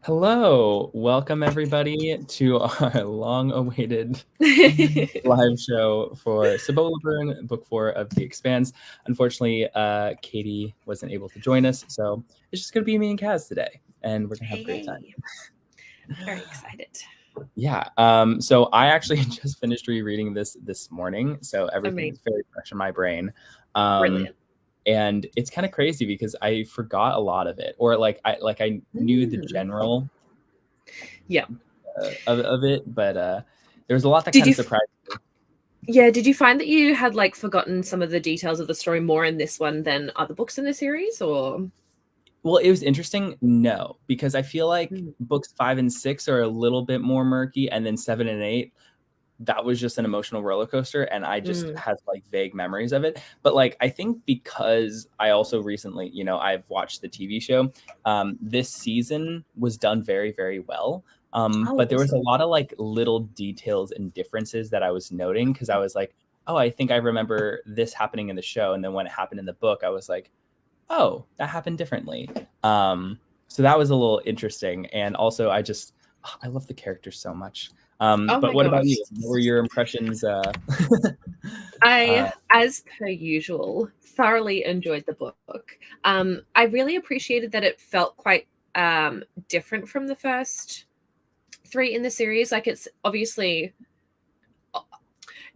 Hello, welcome everybody to our long-awaited live show for Cibola Burn, book 4 of the Expanse. Unfortunately, Katie wasn't able to join us, so it's just going to be me and Kaz today, and we're going to have a great time. Very excited. Yeah, so I actually just finished rereading this morning, so everything is very fresh in my brain. Brilliant. And it's kind of crazy because I forgot a lot of it, or I knew the general of it, but there was a lot that kind of surprised me. Yeah, did you find that you had forgotten some of the details of the story more in this one than other books in the series, or? Well, it was interesting, no, because I feel like books 5 and 6 are a little bit more murky, and then 7 and 8, that was just an emotional roller coaster, and I just had vague memories of it. But I think because I also recently, I've watched the TV show, this season was done very, very well. But there was a lot of little details and differences that I was noting, because I was like, oh, I think I remember this happening in the show, and then when it happened in the book, I was like, oh, that happened differently. So that was a little interesting, and also I love the characters so much. But what about you? What were your impressions? I, as per usual, thoroughly enjoyed the book. I really appreciated that it felt quite different from the first 3 in the series. It's obviously,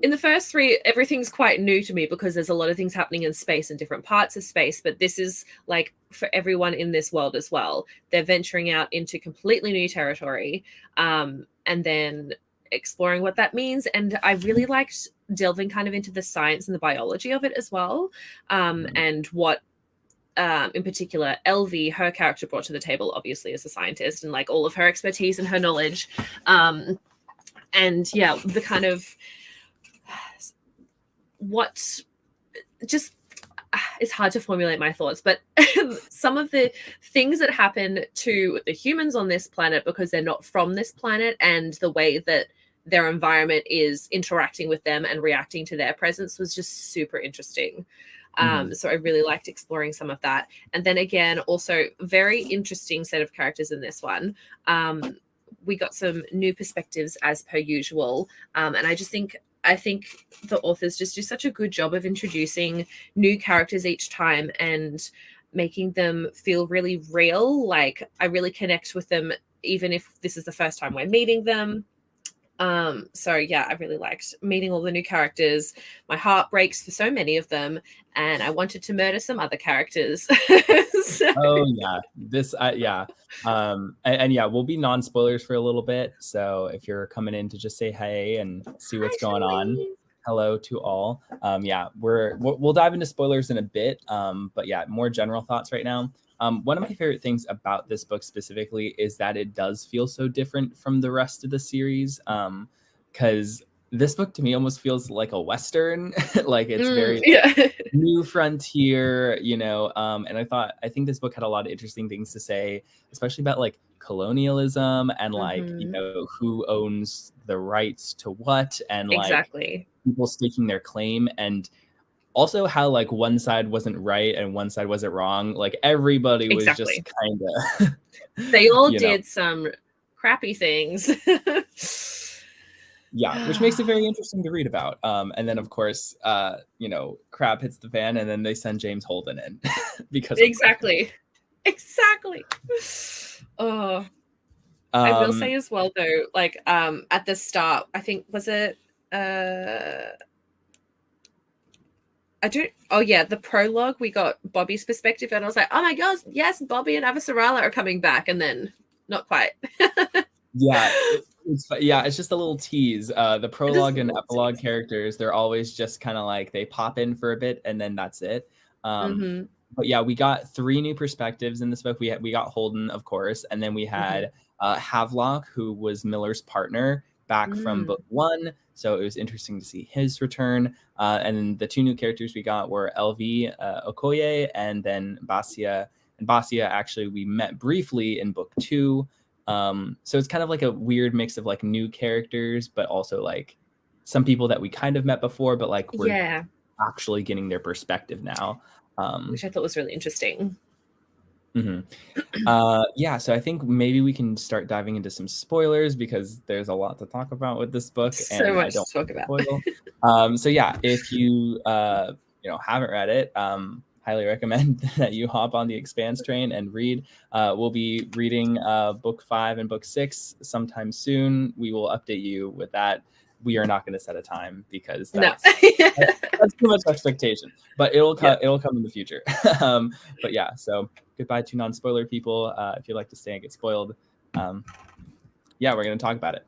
in the first 3, everything's quite new to me because there's a lot of things happening in space and different parts of space, but this is for everyone in this world as well. They're venturing out into completely new territory, and then exploring what that means. And I really liked delving kind of into the science and the biology of it as well, and what in particular Elvie, her character, brought to the table, obviously as a scientist, and all of her expertise and her knowledge, and yeah, the kind of what just it's hard to formulate my thoughts, but some of the things that happen to the humans on this planet because they're not from this planet, and the way that their environment is interacting with them and reacting to their presence, was just super interesting. So I really liked exploring some of that. And then again, also very interesting set of characters in this one. We got some new perspectives as per usual, and I think the authors just do such a good job of introducing new characters each time and making them feel really real. I really connect with them, even if this is the first time we're meeting them. So yeah, I really liked meeting all the new characters. My heart breaks for so many of them, and I wanted to murder some other characters. Oh yeah, and yeah, we'll be non-spoilers for a little bit, so if you're coming in to just say hey and see what's going on, hello to all. Yeah, we'll dive into spoilers in a bit, but yeah, more general thoughts right now. One of my favorite things about this book specifically is that it does feel so different from the rest of the series, because this book to me almost feels like a Western. It's very new frontier, and I think this book had a lot of interesting things to say, especially about colonialism and who owns the rights to what, and people staking their claim, and also how one side wasn't right and one side wasn't wrong. Everybody was just kind of they all did some crappy things. Yeah, which makes it very interesting to read about. And then of course, crap hits the fan, and then they send James Holden in because exactly. Oh, I will say as well though, at the start, I think, was it the prologue, we got Bobby's perspective, and I was like, oh my gosh, yes, Bobby and Avasarala are coming back, and then not quite. It's just a little tease. The prologue and epilogue characters, they're always just kind of they pop in for a bit and then that's it. But yeah, we got 3 new perspectives in this book. We got Holden, of course, and then we had Havelock, who was Miller's partner back from book 1. So it was interesting to see his return. And the 2 new characters we got were Elvie Okoye and then Basia. And Basia, actually, we met briefly in book 2. So it's kind of a weird mix of new characters, but also some people that we kind of met before, but we're actually getting their perspective now. Which I thought was really interesting. Yeah, so I think maybe we can start diving into some spoilers because there's a lot to talk about with this book, So and I much don't to talk want to about. spoil. So yeah, if you haven't read it, highly recommend that you hop on the Expanse train and read. We'll be reading book 5 and book 6 sometime soon. We will update you with that. We are not going to set a time because that's too much expectation, but it'll come in the future. But yeah, so goodbye to non-spoiler people. If you'd like to stay and get spoiled, yeah, we're going to talk about it.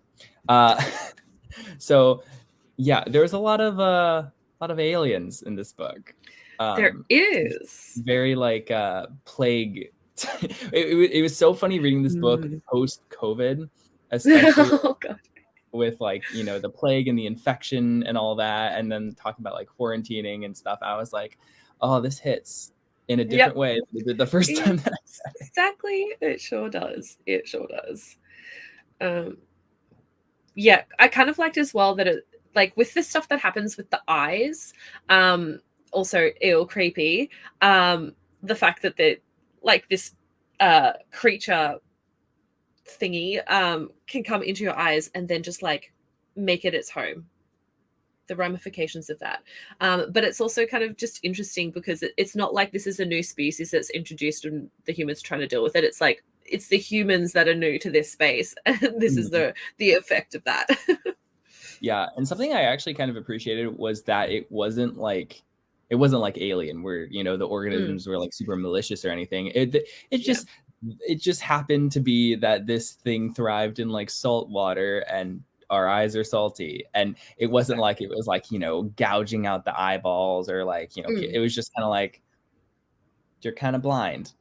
So yeah, there's a lot of aliens in this book. There is very like plague. It was so funny reading this book post-COVID, especially oh god. with like the plague and the infection and all that, and then talking about like quarantining and stuff. I was like, oh, this hits in a different way than it did the first time that I said it. Exactly. It sure does. Yeah, I kind of liked as well that it, like, with the stuff that happens with the eyes, also ill creepy. The fact that like this creature thingy can come into your eyes and then just like make it its home, the ramifications of that. But it's also kind of just interesting because it's not like this is a new species that's introduced and the humans trying to deal with it. It's like it's the humans that are new to this space, and this is the effect of that. Yeah, and something I actually kind of appreciated was that it wasn't like Alien, where the organisms were like super malicious or anything. It just happened to be that this thing thrived in like salt water, and our eyes are salty, and it wasn't like it was like gouging out the eyeballs, or like it was just kind of like, you're kind of blind.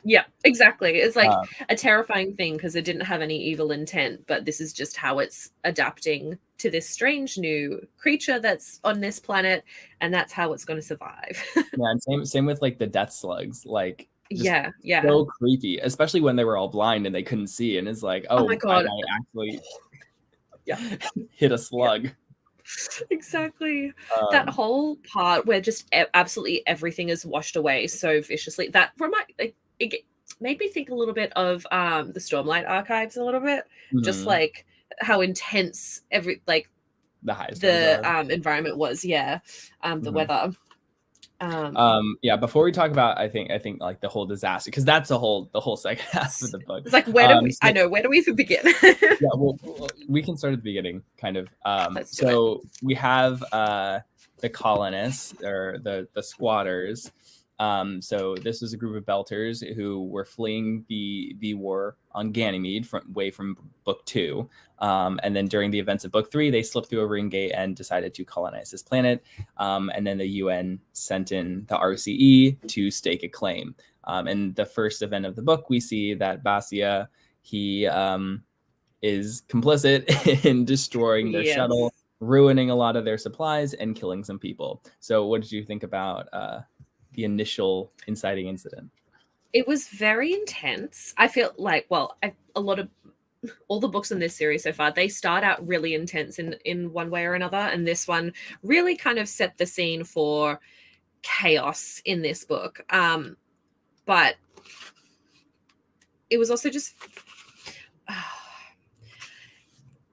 Yeah, exactly. It's like a terrifying thing because it didn't have any evil intent, but this is just how it's adapting to this strange new creature that's on this planet, and that's how it's going to survive. Yeah, and same with like the death slugs, like yeah, so creepy, especially when they were all blind and they couldn't see, and it's like, oh my god, I actually hit a slug. Yeah. Exactly. That whole part where just absolutely everything is washed away so viciously, that it made me think a little bit of the Stormlight archives a little bit, just like how intense the environment was. The weather. Yeah, before we talk about I think like the whole disaster, because that's the whole second half of the book. It's like, where do we where do we even begin? Yeah, well, we can start at the beginning, kind of. So we have the colonists, or the squatters. So this was a group of Belters who were fleeing the war on Ganymede from book 2. And then during the events of book 3, they slipped through a ring gate and decided to colonize this planet. And then the UN sent in the RCE to stake a claim. And the first event of the book, we see that Basia, he is complicit in destroying their shuttle, ruining a lot of their supplies, and killing some people. So what did you think about the initial inciting incident? It was very intense. I feel like, all the books in this series so far, they start out really intense in one way or another, and this one really kind of set the scene for chaos in this book. But it was also just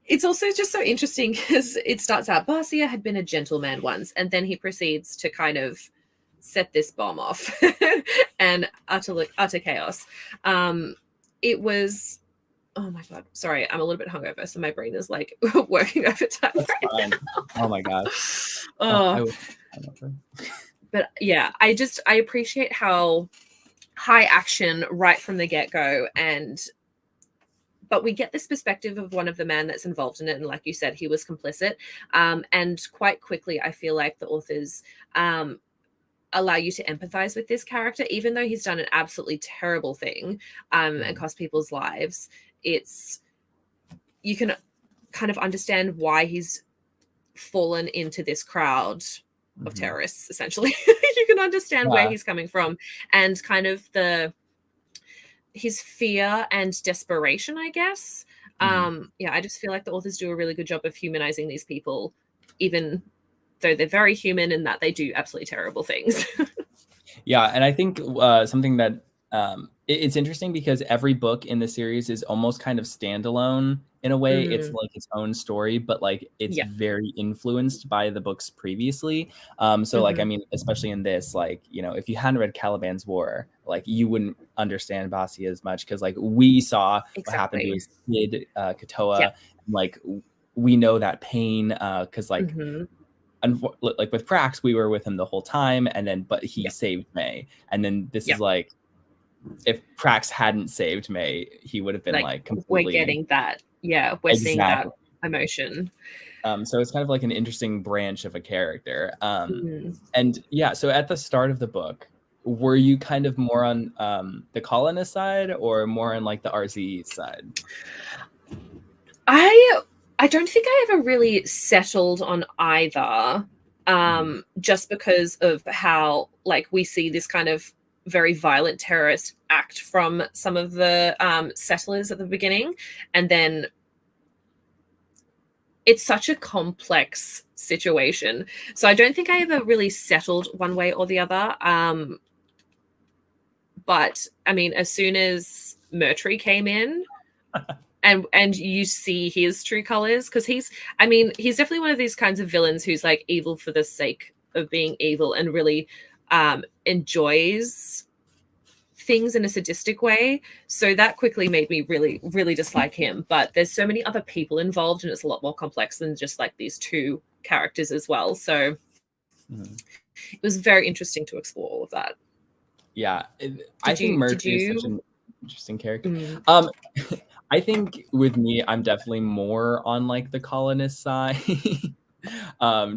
it's also just so interesting because it starts out, Basia had been a gentleman once, and then he proceeds to kind of set this bomb off and utter chaos. It was, oh my god, sorry, I'm a little bit hungover, so my brain is like working overtime right now. Oh my god. But yeah, I appreciate how high action right from the get-go, but we get this perspective of one of the men that's involved in it, and like you said, he was complicit. And quite quickly, I feel like the authors allow you to empathize with this character, even though he's done an absolutely terrible thing and cost people's lives. You can kind of understand why he's fallen into this crowd of terrorists, essentially. You can understand where he's coming from, and kind of his fear and desperation, I guess. I just feel like the authors do a really good job of humanizing these people, even though they're very human in that they do absolutely terrible things. Yeah, and I think something that It's interesting because every book in the series is almost kind of standalone in a way. It's like its own story, but like it's Yeah. very influenced by the books previously. So like, I mean, especially in this, like, you know, if you hadn't read Caliban's War, like you wouldn't understand Basi as much because like we saw what happened to his kid, Katoa, Yeah. and, like we know that pain because like like with Prax, we were with him the whole time, and then but he saved May, and then this is like if Prax hadn't saved May, he would have been like completely. We're getting that, we're seeing that emotion. So it's kind of like an interesting branch of a character. And yeah, so at the start of the book, were you kind of more on the colonist side or more on like the RZE side? I don't think I ever really settled on either, just because of how like we see this kind of very violent terrorist act from some of the settlers at the beginning, and then it's such a complex situation. So I don't think I ever really settled one way or the other. But I mean, as soon as Murtry came in, and you see his true colors, because he's definitely one of these kinds of villains who's like evil for the sake of being evil and really enjoys things in a sadistic way. So that quickly made me really, really dislike him. But there's so many other people involved, and it's a lot more complex than just like these two characters as well. So it was very interesting to explore all of that. Yeah, I think Murtry is such an interesting character. I think with me, I'm definitely more on like the colonist side,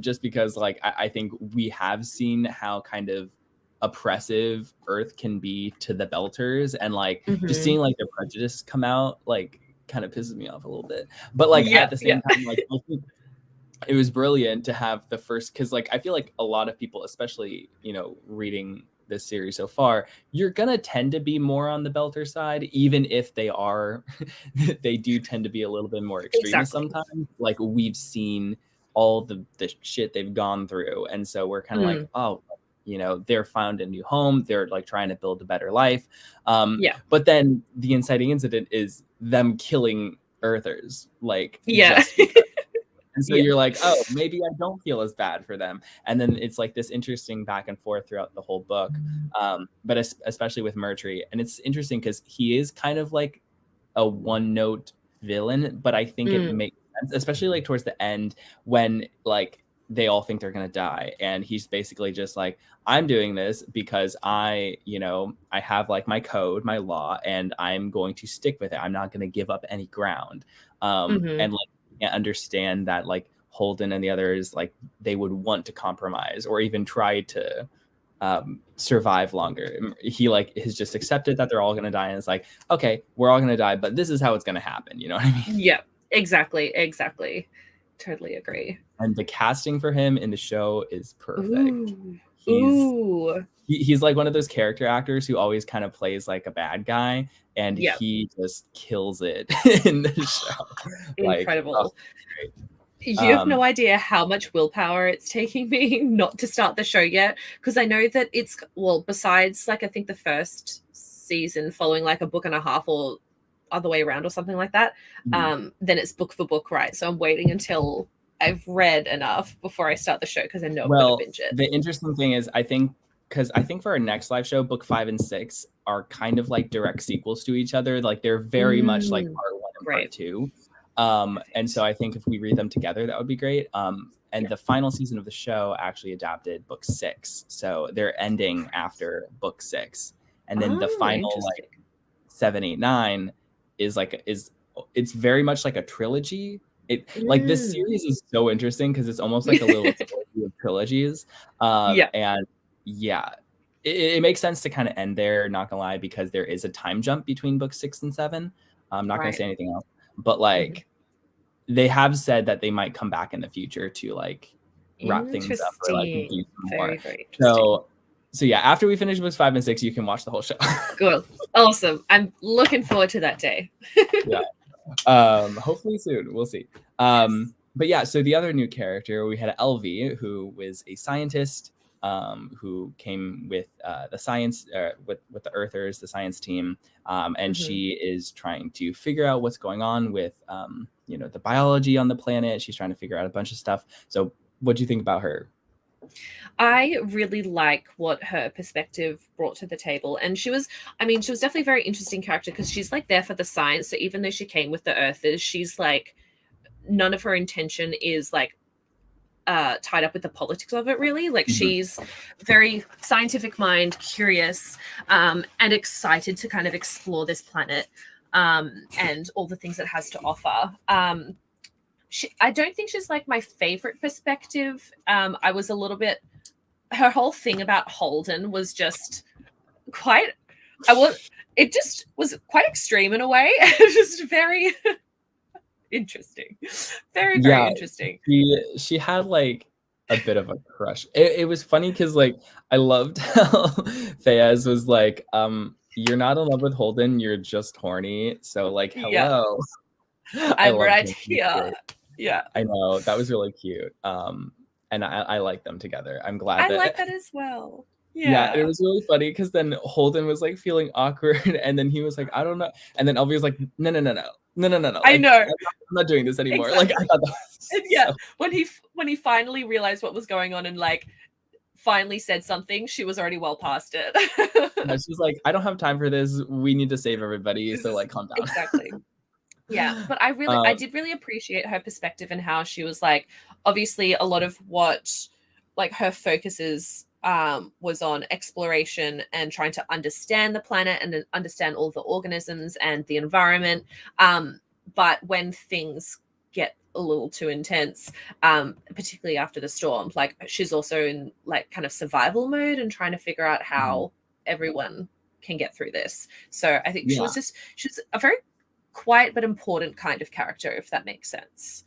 just because like I think we have seen how kind of oppressive Earth can be to the Belters, and like just seeing like their prejudice come out like kind of pisses me off a little bit. But like at the same time, like I think it was brilliant to have the first, because like I feel like a lot of people, especially, you know, reading this series so far, you're gonna tend to be more on the Belter side, even if they are they do tend to be a little bit more extremist sometimes. Like we've seen all the shit they've gone through, and so we're kind of like, oh, you know, they're found a new home, they're like trying to build a better life. But then the inciting incident is them killing Earthers, like just because. And so you're like, oh, maybe I don't feel as bad for them. And then it's like this interesting back and forth throughout the whole book. But especially with Murtry. And it's interesting because he is kind of like a one-note villain, but I think it makes sense, especially like towards the end when like they all think they're going to die. And he's basically just like, I'm doing this because I have like my code, my law, and I'm going to stick with it. I'm not going to give up any ground. And like, understand that like Holden and the others, like they would want to compromise or even try to survive longer. He like has just accepted that they're all going to die, and it's like, okay, we're all going to die, but this is how it's going to happen. You know what I mean? Yeah, exactly. Totally agree. And the casting for him in the show is perfect. He's like one of those character actors who always kind of plays like a bad guy, and he just kills it in the show. Incredible. Like, you have no idea how much willpower it's taking me not to start the show yet, because I know that it's, well, besides like I think the first season following like a book and a half or other way around or something like that, then it's book for book, right? So I'm waiting until I've read enough before I start the show, because I know I'm going to binge it. The interesting thing is, I think for our next live show, book 5 and 6 are kind of like direct sequels to each other. Like they're very much like part 1 and part 2. And so I think if we read them together, that would be great. And the final season of the show actually adapted book 6. So they're ending after book 6. And then the final like 7, 8, 9 is like, it's very much like a trilogy. Like this series is so interesting because it's almost like a little trilogy of trilogies. And it makes sense to kind of end there, not gonna lie, because there is a time jump between book 6 and 7. I'm not gonna say anything else, but like they have said that they might come back in the future to like wrap things up or like do some more. Very So yeah, after we finish books 5 and 6, you can watch the whole show. Cool. Awesome. I'm looking forward to that day. Hopefully soon. We'll see. But yeah, so the other new character, we had Elvie, who was a scientist who came with the science, with the Earthers, the science team, and she is trying to figure out what's going on with the biology on the planet. She's trying to figure out a bunch of stuff. So what do you think about her? I really like what her perspective brought to the table. And she was definitely a very interesting character because she's like there for the science. So even though she came with the Earthers, she's like, none of her intention is like tied up with the politics of it, really. Like she's very scientific mind, curious, and excited to kind of explore this planet and all the things it has to offer. I don't think she's like my favorite perspective. I was a little bit, her whole thing about Holden was just quite, it just was quite extreme in a way. Just very interesting. Very, very interesting. She had like a bit of a crush. It was funny because like I loved how Fayez was like, you're not in love with Holden, you're just horny. So like, hello. Yeah. I'm right here. Yeah. I know. That was really cute. And I like them together. I'm glad I like that as well. Yeah, it was really funny because then Holden was like feeling awkward, and then he was like, I don't know, and then Elvie was like, no. I know. I'm not doing this anymore. Exactly. Like I thought that was when he finally realized what was going on and like finally said something, she was already well past it. She was like, I don't have time for this. We need to save everybody. So like, calm down. Exactly. Yeah, but I did really appreciate her perspective and how she was like, obviously a lot of what like her focuses was on exploration and trying to understand the planet and understand all the organisms and the environment. But when things get a little too intense, particularly after the storm, like she's also in like kind of survival mode and trying to figure out how everyone can get through this. So I think she's a very quiet but important kind of character, if that makes sense.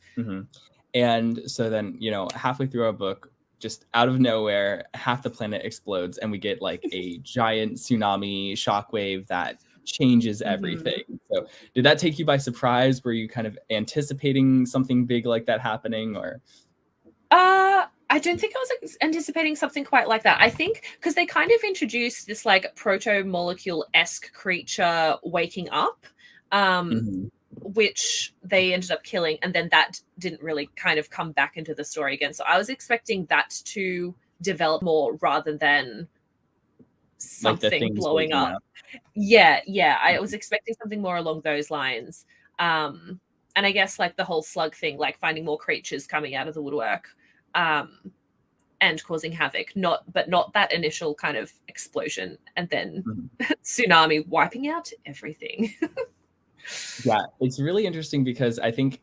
And so then, halfway through our book, just out of nowhere, half the planet explodes and we get like a giant tsunami shockwave that changes everything. So did that take you by surprise? Were you kind of anticipating something big like that happening, or? I don't think I was anticipating something quite like that. I think because they kind of introduced this like proto-molecule-esque creature waking up, which they ended up killing, and then that didn't really kind of come back into the story again. So I was expecting that to develop more rather than something like blowing up. Yeah, I was expecting something more along those lines. And I guess like the whole slug thing, like finding more creatures coming out of the woodwork and causing havoc, not that initial kind of explosion and then tsunami wiping out everything. Yeah, it's really interesting because I think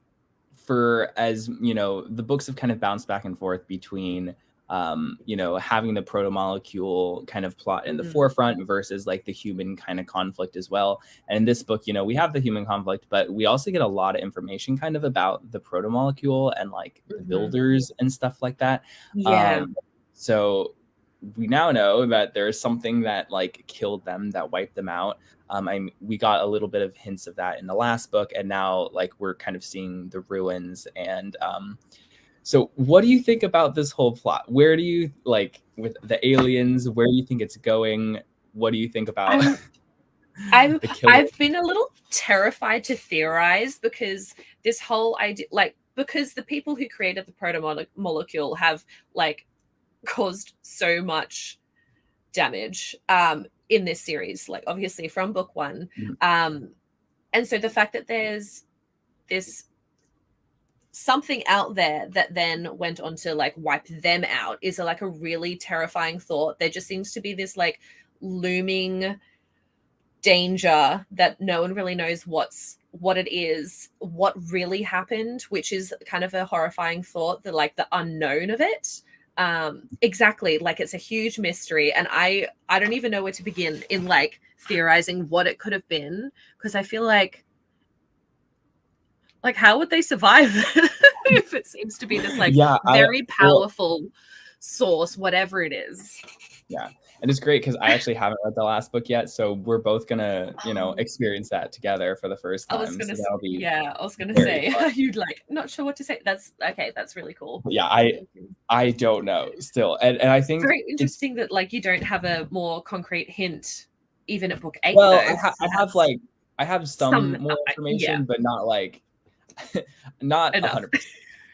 the books have kind of bounced back and forth between having the proto-molecule kind of plot in the forefront versus like the human kind of conflict as well. And in this book, we have the human conflict, but we also get a lot of information kind of about the proto-molecule and like the builders and stuff like that. Yeah. So we now know that there is something that like killed them, that wiped them out. We got a little bit of hints of that in the last book, and now like we're kind of seeing the ruins. And so what do you think about this whole plot? Where do you like with the aliens? Where do you think it's going? What do you think about? I've been a little terrified to theorize because this whole idea, like, because the people who created the proto-molecule have like caused so much damage in this series, like obviously from book one. And so the fact that there's this something out there that then went on to like wipe them out is like a really terrifying thought. There just seems to be this like looming danger that no one really knows what it is, what really happened, which is kind of a horrifying thought, the like the unknown of it. Exactly, like it's a huge mystery, and I don't even know where to begin in like theorizing what it could have been, because I feel like how would they survive if it seems to be this like very powerful source, whatever it is. Yeah, And it's great because I actually haven't read the last book yet, so we're both gonna, experience that together for the first I was time. gonna So that'll be I was gonna very say fun. you'd like not sure what to say. That's okay, that's really cool. Yeah, I don't know still, and I think Very it's interesting that like you don't have a more concrete hint even at book 8 well, though. I have some Some more yeah, information, but not like not enough. 100%.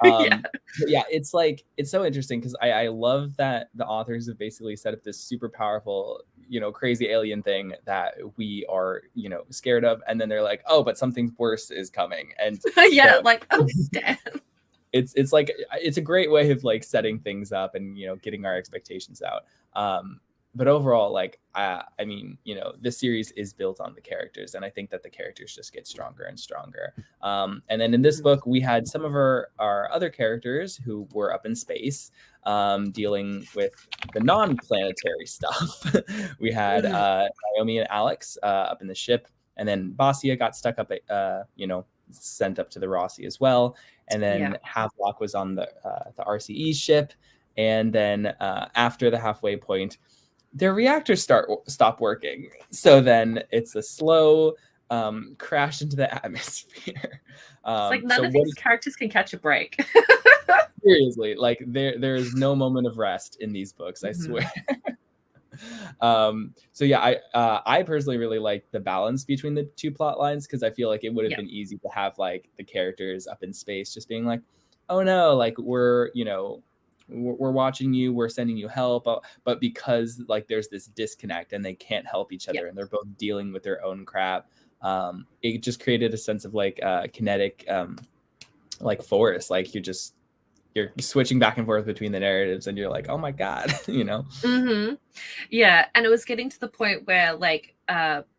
Yeah. But yeah, it's like it's so interesting because I love that the authors have basically set up this super powerful, crazy alien thing that we are, scared of, and then they're like, oh, but something worse is coming, and Yeah, like oh damn. it's like it's a great way of like setting things up and getting our expectations out. But overall, like I mean, this series is built on the characters, and I think that the characters just get stronger and stronger. And then in this book, we had some of our other characters who were up in space, dealing with the non-planetary stuff. We had Naomi and Alex up in the ship, and then Basia got stuck up at sent up to the Rossi as well. And then Havelock was on the RCE ship. And then after the halfway point, their reactors stop working. So then it's a slow crash into the atmosphere. It's like none of these characters can catch a break. Seriously, like there is no moment of rest in these books, I swear. So yeah, I personally really like the balance between the two plot lines, because I feel like it would have been easy to have like the characters up in space just being like, oh no, like we're watching you, we're sending you help, but because like there's this disconnect and they can't help each other and they're both dealing with their own crap, it just created a sense of like kinetic like force, like you're switching back and forth between the narratives and you're like, oh my god. Yeah, and it was getting to the point where like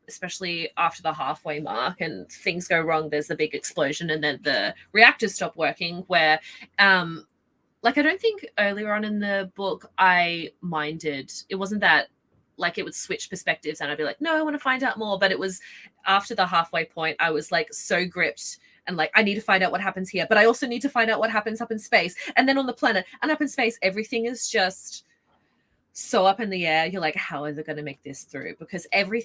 especially after the halfway mark and things go wrong, there's a big explosion and then the reactors stop working, where like I don't think earlier on in the book I minded. It wasn't that like it would switch perspectives and I'd be like, no, I want to find out more. But it was after the halfway point, I was like so gripped and like, I need to find out what happens here, but I also need to find out what happens up in space. And then on the planet and up in space, everything is just so up in the air. You're like, how are they going to make this through? Because every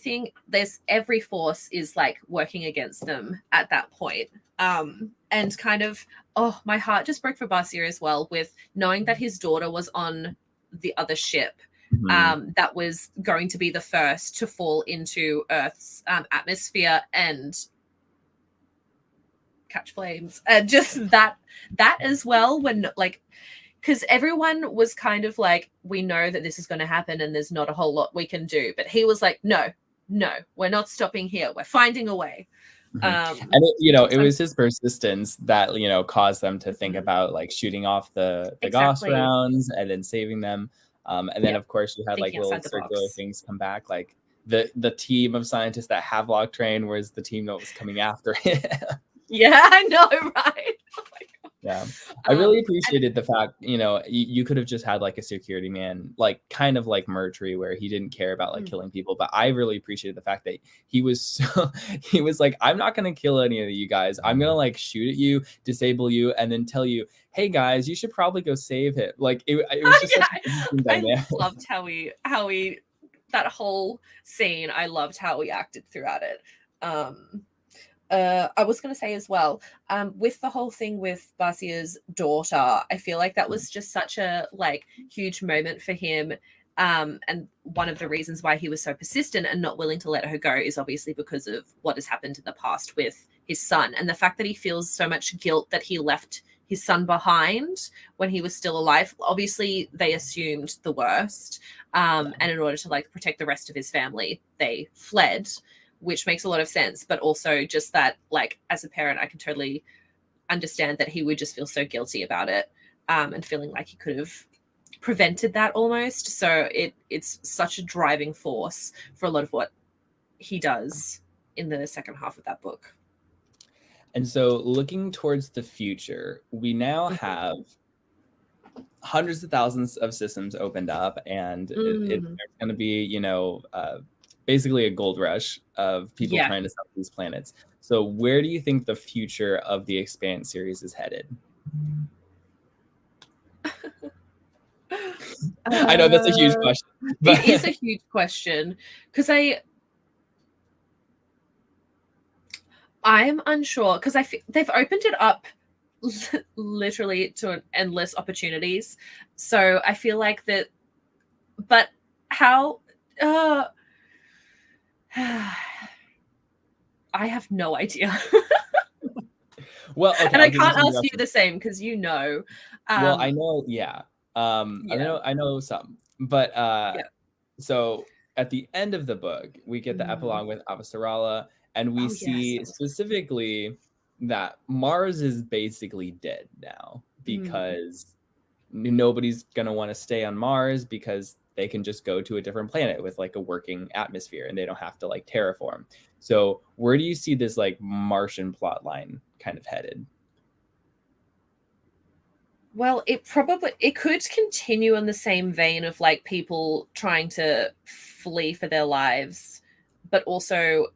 force is like working against them at that point. And kind of, oh, my heart just broke for Basia as well, with knowing that his daughter was on the other ship. That was going to be the first to fall into Earth's atmosphere and catch flames, and just that as well, when like, because everyone was kind of like, we know that this is going to happen and there's not a whole lot we can do, but he was like, no, we're not stopping here, we're finding a way. And it was his persistence that caused them to think about like shooting off the Gauss rounds and then saving them. And then of course you had like little circular things come back, like the team of scientists that Havelock trained was the team that was coming after him. Yeah, I know, right? Oh my God. Yeah, I really appreciated the fact, you could have just had like a security man, like kind of like Murtry, where he didn't care about like killing people. But I really appreciated the fact that he was like, I'm not going to kill any of you guys. I'm going to like shoot at you, disable you, and then tell you, hey guys, you should probably go save him. Like it was just such an interesting dynamic. I loved how we that whole scene. I loved how we acted throughout it. I was going to say as well, with the whole thing with Basia's daughter, I feel like that was just such a like huge moment for him. And one of the reasons why he was so persistent and not willing to let her go is obviously because of what has happened in the past with his son, and the fact that he feels so much guilt that he left his son behind when he was still alive. Obviously, they assumed the worst, and in order to like protect the rest of his family, they fled, which makes a lot of sense. But also just that, like, as a parent, I can totally understand that he would just feel so guilty about it, and feeling like he could have prevented that almost. So it's such a driving force for a lot of what he does in the second half of that book. And so looking towards the future, we now have hundreds of thousands of systems opened up, and it's going to be, basically a gold rush of people trying to sell these planets. So where do you think the future of the Expanse series is headed? I know that's a huge question. But It is a huge question because I'm unsure because they've opened it up literally to endless opportunities. So I feel like that, but how? I have no idea. Well, okay, And I'll I give you can't some ask you guesses. the same because you know. Well, I know, yeah. Yeah. I know some, but Yeah. so at the end of the book, we get the epilogue with Avasarala, and we Oh yes. see specifically that Mars is basically dead now because nobody's gonna want to stay on Mars because they can just go to a different planet with like a working atmosphere and they don't have to like terraform. So where do you see this like Martian plot line kind of headed? Well, it could continue in the same vein of like people trying to flee for their lives, but also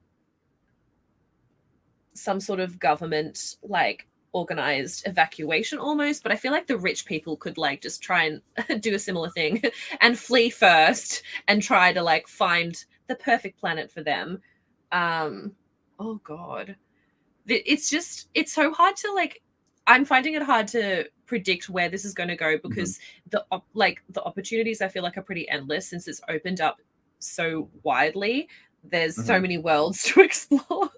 some sort of government like organized evacuation almost. But I feel like the rich people could like just try and do a similar thing and flee first and try to like find the perfect planet for them. Oh god. It's so hard to like, I'm finding it hard to predict where this is going to go because the opportunities I feel like are pretty endless since it's opened up so widely. There's so many worlds to explore.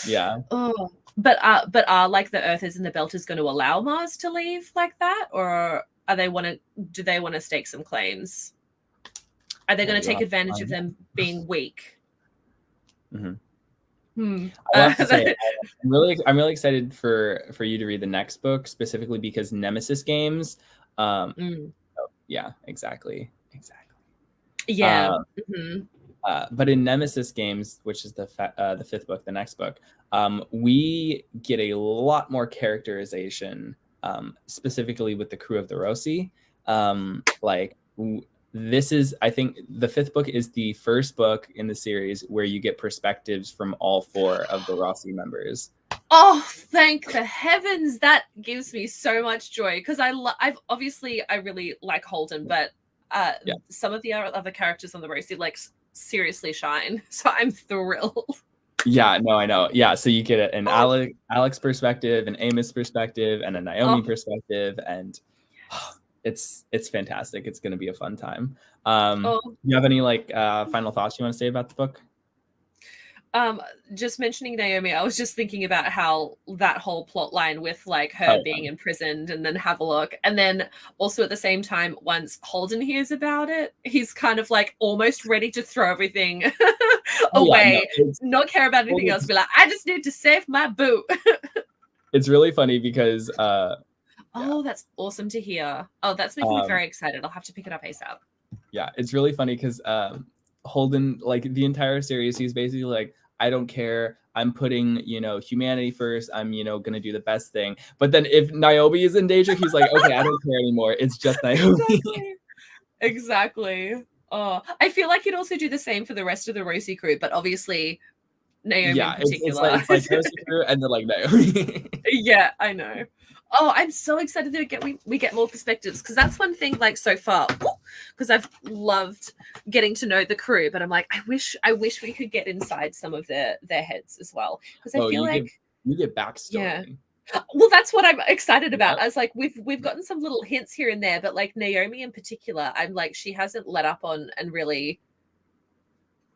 Yeah. Oh, but are like the Earthers and the Belters going to allow Mars to leave like that, or are they do they want to stake some claims? Are they going to take advantage of them being weak? I have to say, I'm really excited for you to read the next book, specifically because Nemesis games. Yeah, exactly. Yeah. But in Nemesis games, which is the fifth book, the next book, we get a lot more characterization, specifically with the crew of the Rossi. This is, I think, the fifth book is the first book in the series where you get perspectives from all four of the Rossi members. Oh, thank the heavens! That gives me so much joy because I really like Holden, but some of the other characters on the Rossi like seriously shine. So I'm thrilled. Yeah, no, I know. Yeah, so you get an Alex perspective, an Amos perspective, and a Naomi perspective, and it's fantastic. It's going to be a fun time. Do you have any like final thoughts you want to say about the book? Just mentioning Naomi, I was just thinking about how that whole plot line with like her being imprisoned and then have a look. And then also at the same time, once Holden hears about it, he's kind of like almost ready to throw everything away, not care about anything else. Be like, I just need to save my boo. It's really funny because that's awesome to hear. Oh, that's making me very excited. I'll have to pick it up ASAP. Yeah, it's really funny because Holden, like the entire series, he's basically like, I don't care. I'm putting, humanity first. I'm, gonna do the best thing. But then if Naomi is in danger, he's like, okay, I don't care anymore. It's just Naomi. Exactly. Oh, I feel like he'd also do the same for the rest of the Rossi crew, but obviously Naomi in particular. It's like Rossi crew and then like Naomi. Yeah, I know. Oh, I'm so excited that we get more perspectives because that's one thing like so far because I've loved getting to know the crew, but I'm like I wish we could get inside some of their heads as well because I feel like you get backstory. Yeah. Well, that's what I'm excited about. I was like, we've gotten some little hints here and there, but like Naomi in particular, I'm like she hasn't let up on and really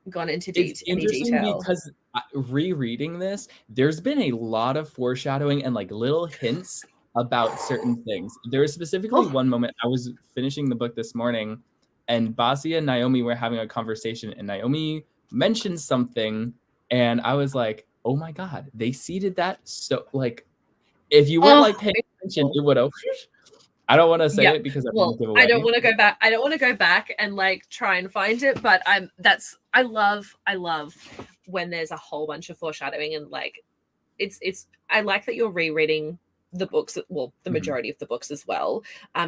gone into any detail. Because rereading this, there's been a lot of foreshadowing and like little hints about certain things. There was specifically one moment I was finishing the book this morning and Basia and Naomi were having a conversation and Naomi mentioned something and I was like, oh my God, they seeded that. So like, if you weren't like paying attention, it would have. I don't want to say it because I don't want to go back. I don't want to go back and like try and find it, but I love when there's a whole bunch of foreshadowing and like I like that you're rereading the books, the majority of the books as well,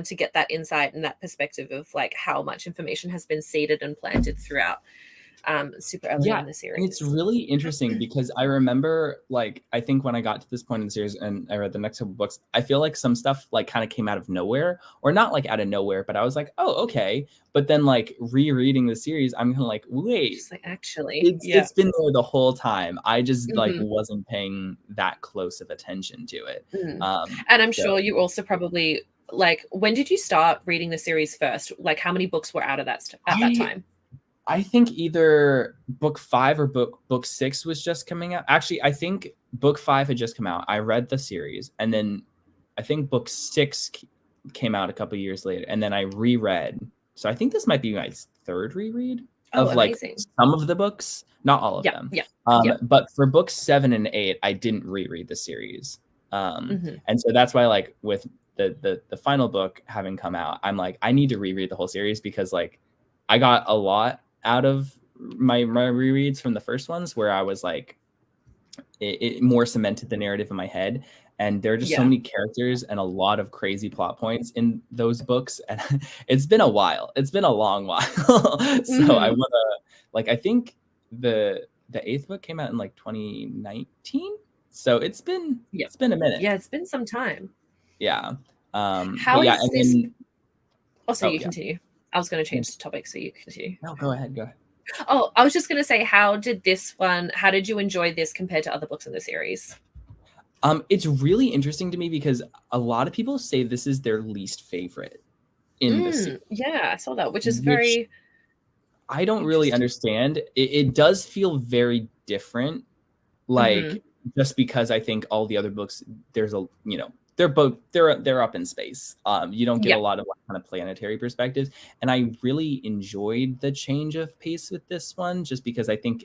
to get that insight and that perspective of like how much information has been seeded and planted throughout. super early Yeah, in the and it's series. really interesting because I remember, like, I think when I got to this point in the series and I read the next couple books, I feel like some stuff like kind of came out of nowhere, or not like out of nowhere, but I was like, oh, okay. But then like rereading the series, I'm kind of like, wait, Just like, actually, it's been there the whole time. I just like Mhm. wasn't paying that close of attention to it. Mm. And I'm So sure you also probably like, when did you start reading the series first? Like, how many books were out of that at that I time? I think either book 5 or book 6 was just coming out. Actually, I think book 5 had just come out. I read the series, and then I think book 6 came out a couple years later, and then I reread. So I think this might be my third reread Oh, of like amazing. some of the books, not all of Yeah, them. yeah, yeah. But for books 7 and 8, I didn't reread the series. Hmm. And so that's why, like, with the final book having come out, I'm like, I need to reread the whole series because like I got a lot out of my rereads from the first ones where I was like, it more cemented the narrative in my head. And there are just so Yeah. many characters and a lot of crazy plot points in those books. And it's been a while. It's been a long while. So I Hmm. want to, like, I think the 8th book came out in like 2019. So it's been Yeah. a minute. Yeah, it's been some time. Yeah. How But yeah, is and this? then Also, oh you yeah. continue. I was going to change the topic, so you continue. No, go ahead. Go ahead. Oh, I was just going to say, how did you enjoy this compared to other books in the series? It's really interesting to me because a lot of people say this is their least favorite in the series, Yeah, I saw that, which is which very I don't really interesting. understand. It does feel very different, Hmm. like just because I think all the other books, there's a they're both they're up in space. You don't get a Yeah. lot of like, kind of planetary perspectives, and I really enjoyed the change of pace with this one, just because I think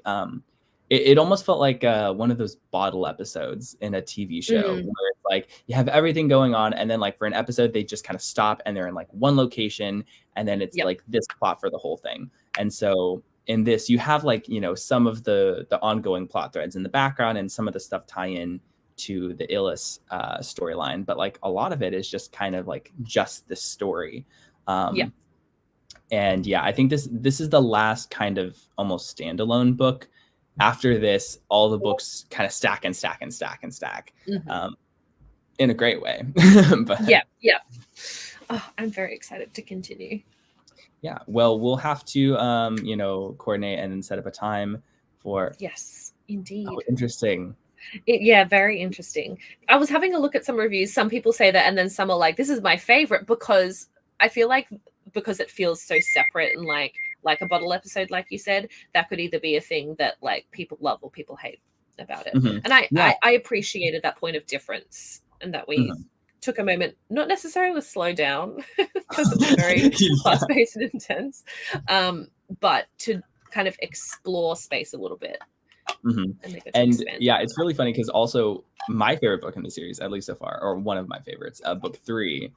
it almost felt like one of those bottle episodes in a TV show Mm. where it's like you have everything going on, and then like for an episode they just kind of stop and they're in like one location, and then it's Yep. like this plot for the whole thing. And so in this, you have like some of the ongoing plot threads in the background, and some of the stuff tie in to the Illis storyline, but like a lot of it is just kind of like just the story. Yeah. And yeah, I think this is the last kind of almost standalone book. After this, all the books kind of stack and stack and stack and stack, Hmm. in a great way. But Yeah. Yeah. Oh, I'm very excited to continue. yeah, well, we'll have to coordinate and then set up a time for. Yes, Oh, indeed. interesting. Yeah, very interesting. I was having a look at some reviews. Some people say that, and then some are like, "This is my favorite," because I feel like because it feels so separate and like a bottle episode, like you said, that could either be a thing that like people love or people hate about it. Mhm. And I Yeah. I, I appreciated that point of difference and that we Mhm. took a moment, not necessarily to slow down because it's very Yeah. fast paced and intense, but to kind of explore space a little bit Mhm. and make it to And expand. yeah, it's really funny because also my favorite book in the series, at least so far, or one of my favorites, book 3,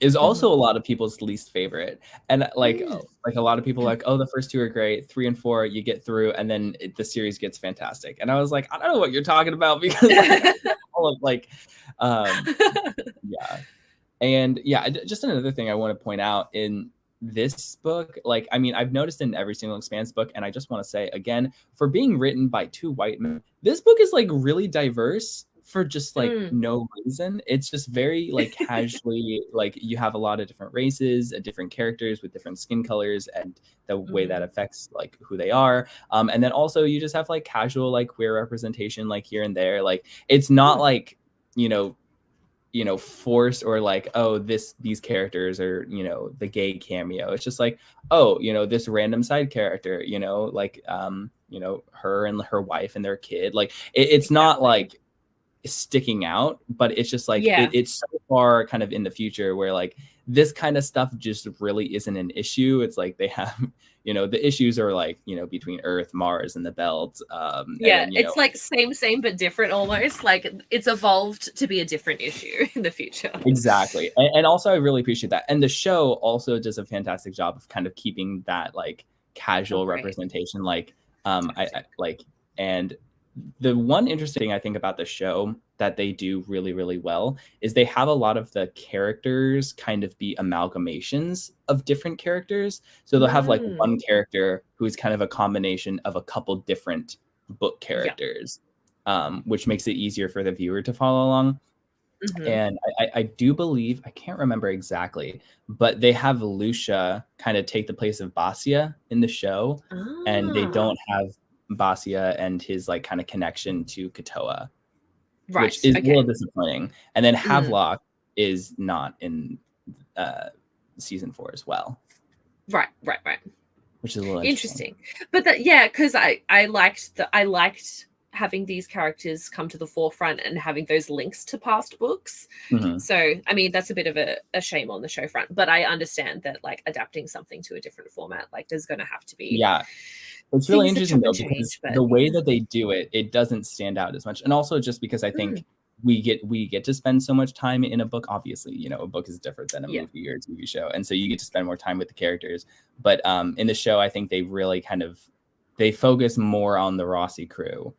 is also a lot of people's least favorite. And like a lot of people are like, oh, the first 2 are great, 3 and 4 you get through, and then the series gets fantastic. And I was like, I don't know what you're talking about because like all of like, yeah. And yeah, just another thing I want to point out in this book, like, I mean, I've noticed in every single Expanse book, and I just want to say again, for being written by 2 white men, this book is like really diverse for just like no reason. It's just very like casually, like you have a lot of different races and different characters with different skin colors and the way that affects like who they are. And then also you just have like casual like queer representation like here and there. Like it's not like, forced or like, oh, these characters are, the gay cameo. It's just like, oh, this random side character, like her and her wife and their kid. Like it's not like sticking out, but it's just like Yeah. it's so far kind of in the future where like this kind of stuff just really isn't an issue. It's like they have the issues are like between Earth, Mars, and the Belt. Yeah, and then, it's like same but different almost. Like it's evolved to be a different issue in the future. exactly. And also I really appreciate that, and the show also does a fantastic job of kind of keeping that like casual great. representation. Like I like, and the one interesting thing I think about the show that they do really, really well is they have a lot of the characters kind of be amalgamations of different characters. So they'll have like one character who is kind of a combination of a couple different book characters, which makes it easier for the viewer to follow along. And I do believe, I can't remember exactly, but they have Lucia kind of take the place of Basia in the show, and they don't have Basia and his like kind of connection to Katoa, which is a little disappointing. And then Havelock is not in season 4 as well. Right. Which is a little interesting. But because I liked having these characters come to the forefront and having those links to past books. So, I mean, that's a bit of a shame on the show front, but I understand that like adapting something to a different format, like there's going to have to be. Yeah. It's really interesting though, because the way that they do it, it doesn't stand out as much. And also just because I think we get to spend so much time in a book. Obviously, you know, a book is different than a movie or a TV show. And so you get to spend more time with the characters. But in the show, I think they really they focus more on the Rossi crew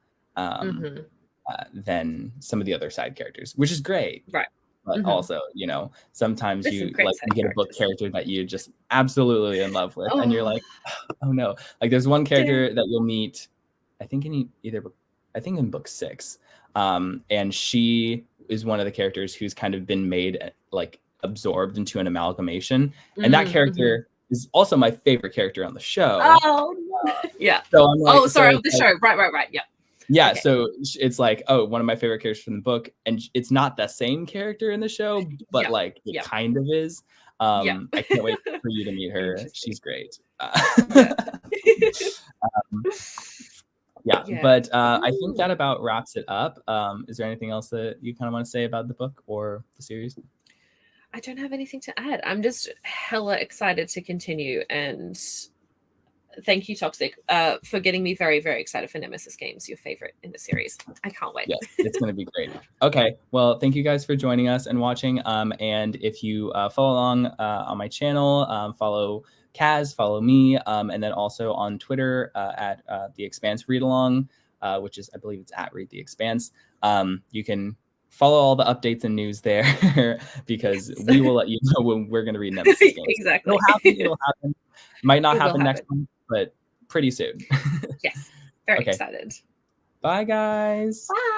than some of the other side characters, which is great. Right. But also, you know, sometimes you get a book character that you just absolutely in love with, and you're like, oh no. Like there's one character that you'll meet, I think in book 6, and she is one of the characters who's kind of been made like absorbed into an amalgamation, and that character is also my favorite character on the show. Oh yeah. So I'm like, on the show. Right. Yeah. Yeah, so it's like, one of my favorite characters from the book, and it's not the same character in the show, but like it kind of is. I can't wait for you to meet her. She's great. But I think that about wraps it up. Is there anything else that you kind of want to say about the book or the series? I don't have anything to add. I'm just hella excited to continue, and thank you, Toxic, for getting me very, very excited for Nemesis Games, your favorite in the series. I can't wait. Yes, it's going to be great. Okay, well, thank you guys for joining us and watching. And if you follow along on my channel, follow Kaz, follow me, and then also on Twitter at the Expanse Readlong, which is, I believe it's at Read the Expanse. You can follow all the updates and news there because we will let you know when we're going to read Nemesis Games. Exactly. It'll happen. Might not happen next month, but pretty soon. Yes. Very excited. Bye, guys. Bye.